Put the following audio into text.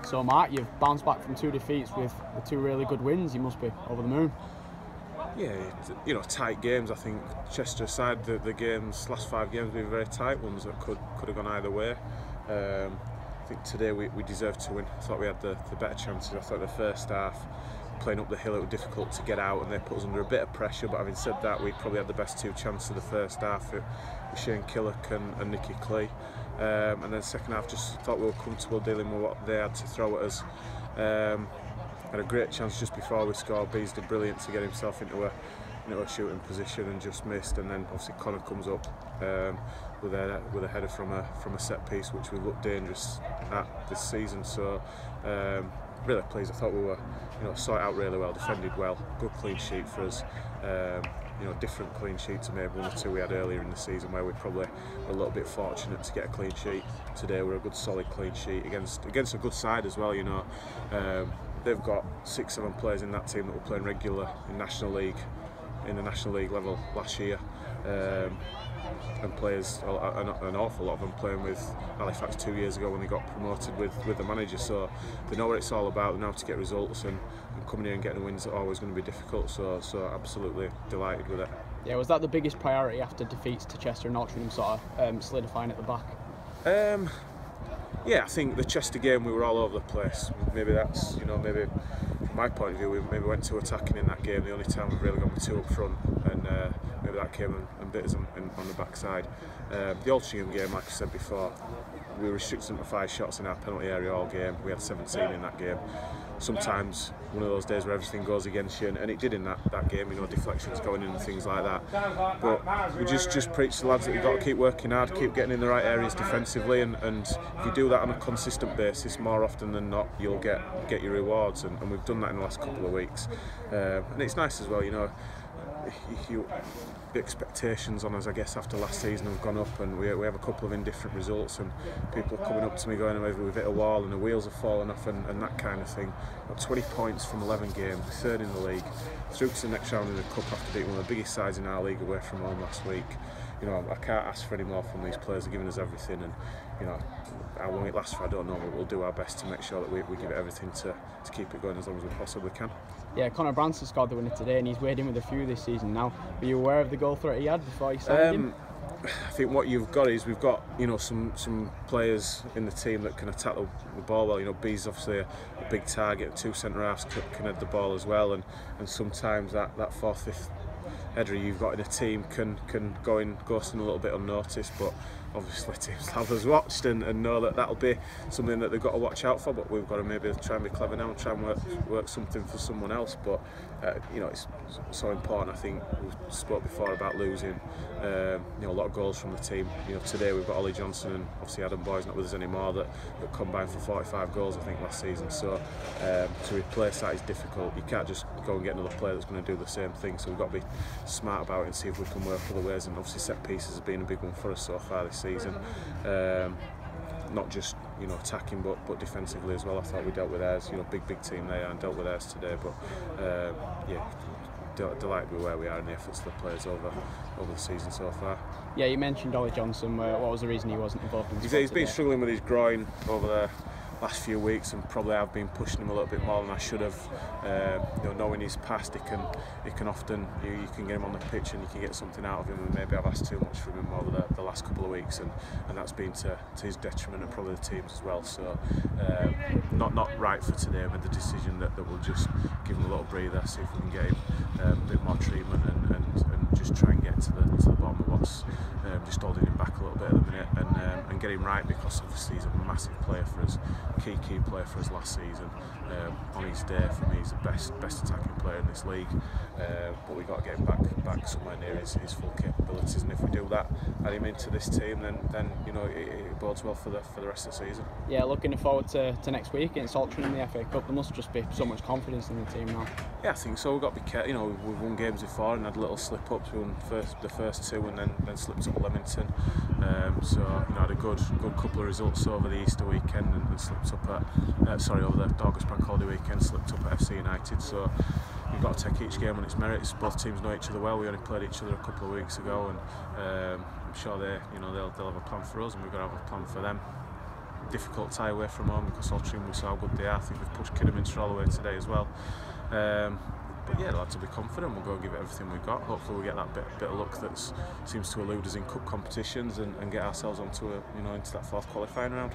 So Mark, you've bounced back from 2 defeats with 2 really good wins. You must be over the moon. Yeah, you know, tight games. I think Chester aside, the last 5 games have been very tight ones that could have gone either way. I think today we deserved to win. I thought we had the better chances. I thought the first half, playing up the hill, it was difficult to get out and they put us under a bit of pressure, but having said that, we probably had the best 2 chances of the first half with Shane Killock and Nicky Clee. And then second half, just thought we were comfortable dealing with what they had to throw at us. Had a great chance just before we scored. Bees did brilliant to get himself into a shooting position and just missed. And then obviously Connor comes up with a header from a set piece, which we looked dangerous at this season. So really pleased. I thought we were, saw it out really well, defended well, good clean sheet for us. Different clean sheets to maybe 1 or 2 we had earlier in the season, where we probably were a little bit fortunate to get a clean sheet. Today we're a good solid clean sheet against a good side as well. They've got 6-7 players in that team that were playing regular in the National League level last year, and players, an awful lot of them playing with Halifax 2 years ago when they got promoted with the manager. So they know what it's all about. They know how to get results, and coming here and getting wins are always going to be difficult. So absolutely delighted with it. Yeah, was that the biggest priority after defeats to Chester and Altrincham, sort of solidifying at the back? Yeah, I think the Chester game we were all over the place. Maybe that's, maybe from my point of view, we maybe went too attacking in that game. The only time we've really gone with 2 up front, and maybe that came and bit us on the backside. The Altrincham game, like I said before, we restricted them to 5 shots in our penalty area all game. We had 17 in that game. Sometimes one of those days where everything goes against you, and it did in that game, deflections going in and things like that. But we just preach to the lads that you've got to keep working hard, keep getting in the right areas defensively, and if you do that on a consistent basis, more often than not, you'll get your rewards, and we've done that in the last couple of weeks. And it's nice as well, the expectations on us, I guess, after last season have gone up, and we have a couple of indifferent results, and people are coming up to me going, maybe we've hit a wall and the wheels have fallen off, and that kind of thing. Got 20 points from 11 games, 3rd in the league, through to the next round in the cup after beating one of the biggest sides in our league away from home last week. I can't ask for any more from these players. They're giving us everything, and how long it lasts for, I don't know, but we'll do our best to make sure that we give it everything to keep it going as long as we possibly can. Yeah, Connor Branson scored the winner today, and he's weighed in with a few this season now. Were you aware of the goal threat he had before you signed him? I think what you've got is we've got some players in the team that can attack the ball well. B's obviously a big target. 2 centre halves can head the ball as well, and sometimes that 4th, 5th header you've got in a team can go in ghosting a little bit unnoticed, but obviously teams have us watched and know that that'll be something that they've got to watch out for. But we've got to maybe try and be clever now and try and work something for someone else. But it's so important. I think we spoke before about losing a lot of goals from the team. Today we've got Ollie Johnson and obviously Adam Boy's not with us anymore, that combined for 45 goals I think last season. So to replace that is difficult. You can't just go and get another player that's going to do the same thing. So we've got to be smart about it and see if we can work other ways. And obviously set pieces has been a big one for us so far this season. Not just attacking but defensively as well. I thought we dealt with theirs. Big team they are, and dealt with theirs today. But delighted with where we are and the efforts of the players over the season so far. Yeah, you mentioned Ollie Johnson. What was the reason he wasn't involved in the squad? He's been struggling with his groin over the last few weeks, and probably I've been pushing him a little bit more than I should have. Knowing his past, he can often you can get him on the pitch and you can get something out of him, and maybe I've asked too much from him over the last couple of weeks, and that's been to his detriment and probably the team's as well. So not right for today. I made the decision that we'll just give him a little breather, see if we can get him a bit more treatment and just try and get to the bottom of what's just holding him back a little bit at the minute, and get him right, because obviously he's a massive player for us, key player for us last season. On his day, for me, he's the best attacking player in this league, but we've got to get him back somewhere near his full capabilities, and if we do that, add him into this team, then it bodes well for the rest of the season. Yeah, looking forward to next week against Altrincham in the FA Cup. There must just be so much confidence in the team now. Yeah, I think so. We've got to be careful. We've won games before and had little slip-ups. We won the first 2 and then slipped up at Leamington. So had a good couple of results over the Easter weekend and slipped up at over the August Bank Holiday weekend, slipped up at FC United. So you've got to take each game on its merits. Both teams know each other well. We only played each other a couple of weeks ago, and I'm sure they'll have a plan for us, and we've got to have a plan for them. difficult tie away from home because Altrincham, we saw how good they are. I think we've pushed Kidderminster all the way today as well. But yeah, lads will be confident. We'll go and give it everything we've got. Hopefully we get that bit of luck that seems to elude us in cup competitions and get ourselves onto into that fourth qualifying round.